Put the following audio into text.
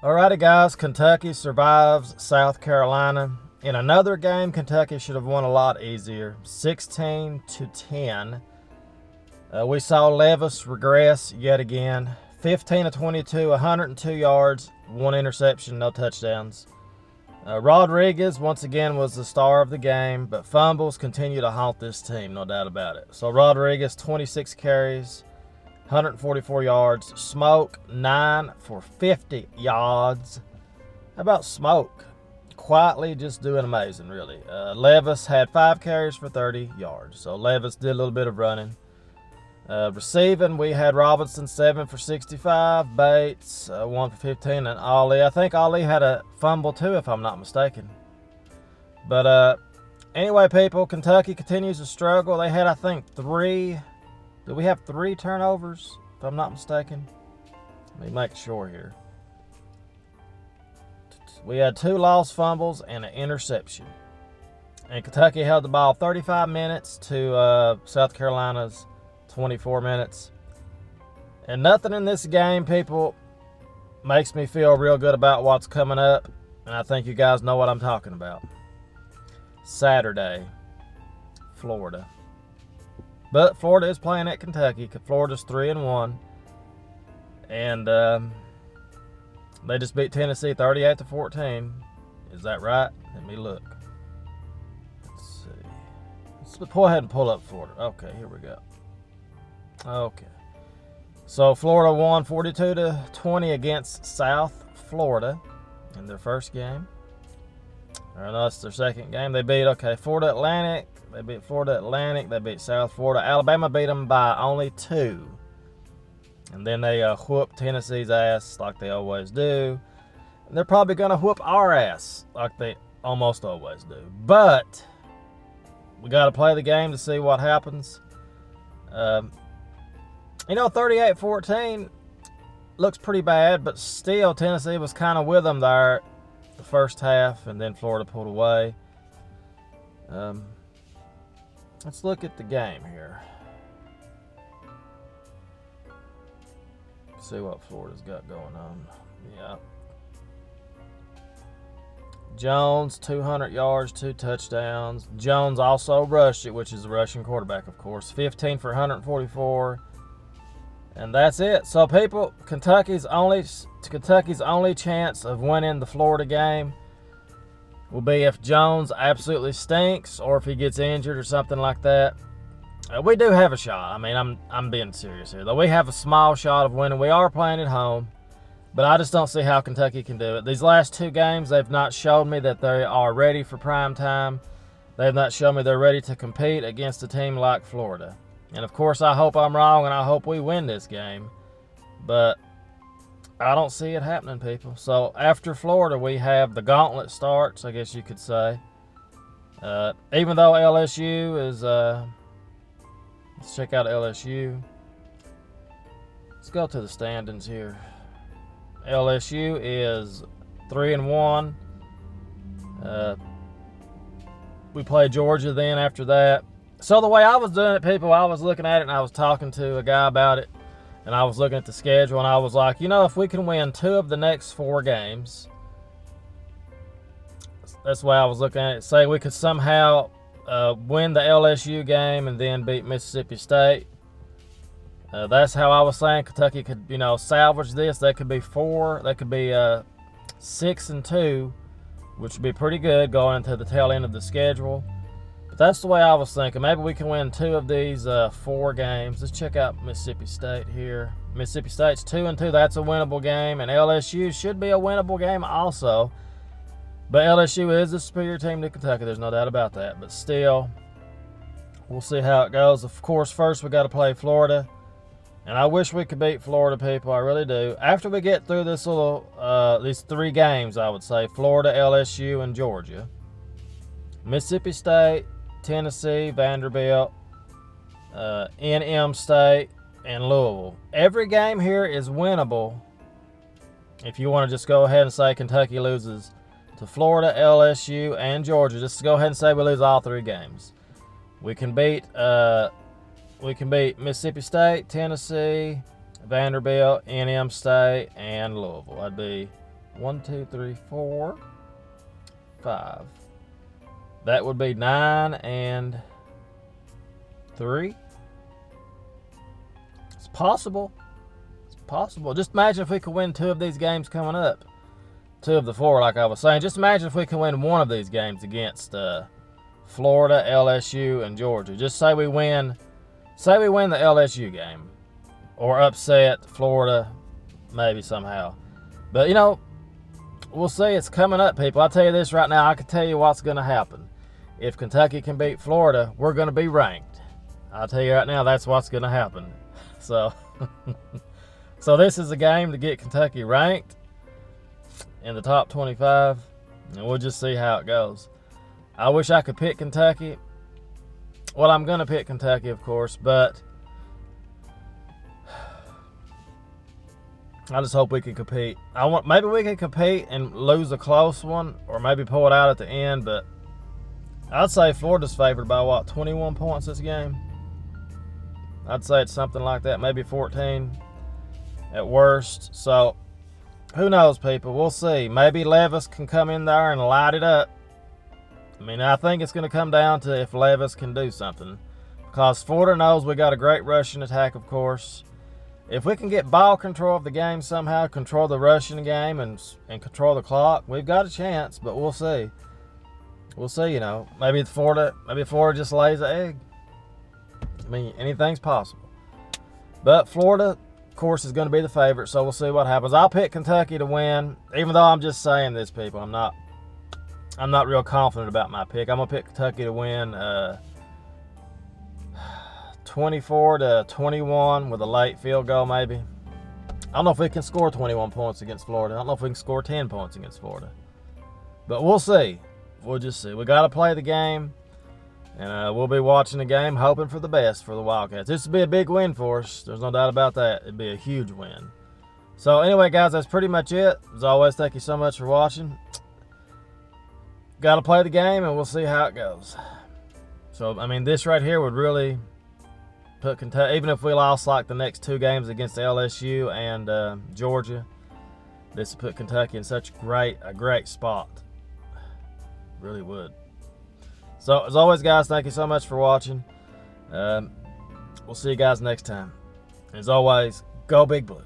Alrighty guys, Kentucky survives South Carolina. In another game, Kentucky should have won a lot easier, 16-10. We saw Levis regress yet again, 15-22, 102 yards, 1 interception, no touchdowns. Rodriguez once again was the star of the game, but fumbles continue to haunt this team, no doubt about it. So Rodriguez, 26 carries, 144 yards. Smoke, 9 for 50 yards. How about Smoke? Quietly just doing amazing, really. Levis had 5 carries for 30 yards. So Levis did a little bit of running. Receiving, we had Robinson, 7 for 65. Bates, 1 for 15. And Ali, I think Ali had a fumble too, if I'm not mistaken. But anyway, people, Kentucky continues to struggle. They had, I think, 3... Did we have 3 turnovers, if I'm not mistaken? Let me make sure here. We had 2 lost fumbles and an interception. And Kentucky held the ball 35 minutes to South Carolina's 24 minutes. And nothing in this game, people, makes me feel real good about what's coming up. And I think you guys know what I'm talking about. Saturday, Florida. But Florida is playing at Kentucky. Florida's 3-1. And they just beat Tennessee 38-14. Is that right? Let me look. Let's see. Let's go ahead and pull up Florida. Okay, here we go. Okay. So Florida won 42-20 against South Florida in their first game. Or no, it's their second game. They beat, Florida Atlantic. They beat Florida Atlantic. They beat South Florida. Alabama beat them by only 2. And then they whooped Tennessee's ass like they always do. And they're probably going to whoop our ass like they almost always do. But we got to play the game to see what happens. 38-14 looks pretty bad, but still Tennessee was kind of with them there the first half, and then Florida pulled away. Let's look at the game here. See what Florida's got going on. Yeah. Jones, 200 yards, 2 touchdowns. Jones also rushed it, which is a rushing quarterback, of course. 15 for 144. And that's it. So, people, Kentucky's only chance of winning the Florida game will be if Jones absolutely stinks or if he gets injured or something like that. We do have a shot. I mean, I'm being serious here. Though we have a small shot of winning. We are playing at home, but I just don't see how Kentucky can do it. These last 2 games, they've not shown me that they are ready for prime time. They've not shown me they're ready to compete against a team like Florida. And, of course, I hope I'm wrong, and I hope we win this game. But I don't see it happening, people. So, after Florida, we have the gauntlet starts, I guess you could say. Even though LSU is... let's check out LSU. Let's go to the standings here. LSU is 3-1. We play Georgia then after that. So the way I was doing it, people, I was looking at it and I was talking to a guy about it. And I was looking at the schedule and I was like, if we can win 2 of the next 4 games. That's the way I was looking at it. Say we could somehow win the LSU game and then beat Mississippi State. That's how I was saying Kentucky could, salvage this. That could be 4. That could be 6-2, which would be pretty good going into the tail end of the schedule. But that's the way I was thinking. Maybe we can win 2 of these 4 games. Let's check out Mississippi State here. Mississippi State's 2-2. That's a winnable game. And LSU should be a winnable game also. But LSU is a superior team to Kentucky. There's no doubt about that. But still, we'll see how it goes. Of course, first we got to play Florida. And I wish we could beat Florida, people. I really do. After we get through this these 3 games, I would say, Florida, LSU, and Georgia. Mississippi State, Tennessee, Vanderbilt, NM State, and Louisville. Every game here is winnable. If you want to just go ahead and say Kentucky loses to Florida, LSU, and Georgia, just go ahead and say we lose all 3 games. We can beat Mississippi State, Tennessee, Vanderbilt, NM State, and Louisville. That'd be 1, 2, 3, 4, 5. That would be 9 and 3. It's possible. It's possible. Just imagine if we could win 2 of these games coming up. 2 of the 4, like I was saying. Just imagine if we could win 1 of these games against Florida, LSU, and Georgia. Just say we win the LSU game, or upset Florida, maybe somehow. But we'll see. It's coming up, people. I'll tell you this right now. I can tell you what's going to happen. If Kentucky can beat Florida, we're going to be ranked. I'll tell you right now, that's what's going to happen. So, so this is a game to get Kentucky ranked in the top 25, and we'll just see how it goes. I wish I could pick Kentucky. Well, I'm going to pick Kentucky, of course, but I just hope we can compete. Maybe we can compete and lose a close one, or maybe pull it out at the end, but I'd say Florida's favored by, 21 points this game? I'd say it's something like that, maybe 14 at worst. So, who knows, people? We'll see. Maybe Levis can come in there and light it up. I mean, I think it's going to come down to if Levis can do something. Because Florida knows we got a great rushing attack, of course. If we can get ball control of the game somehow, control the rushing game and control the clock, we've got a chance, but we'll see. We'll see, Maybe Florida just lays an egg. I mean, anything's possible. But Florida, of course, is going to be the favorite, so we'll see what happens. I'll pick Kentucky to win, even though I'm just saying this, people. I'm not real confident about my pick. I'm going to pick Kentucky to win 24-21 with a late field goal, maybe. I don't know if we can score 21 points against Florida. I don't know if we can score 10 points against Florida. But we'll see. We'll just see. We got to play the game, and we'll be watching the game, hoping for the best for the Wildcats. This would be a big win for us. There's no doubt about that. It'd be a huge win. So anyway, guys, that's pretty much it. As always, thank you so much for watching. Got to play the game, and we'll see how it goes. So, I mean, this right here would really put Kentucky, even if we lost like the next 2 games against LSU and Georgia, this would put Kentucky in such a great spot. Really would. So, as always, guys, thank you so much for watching. We'll see you guys next time. As always, go Big Blue.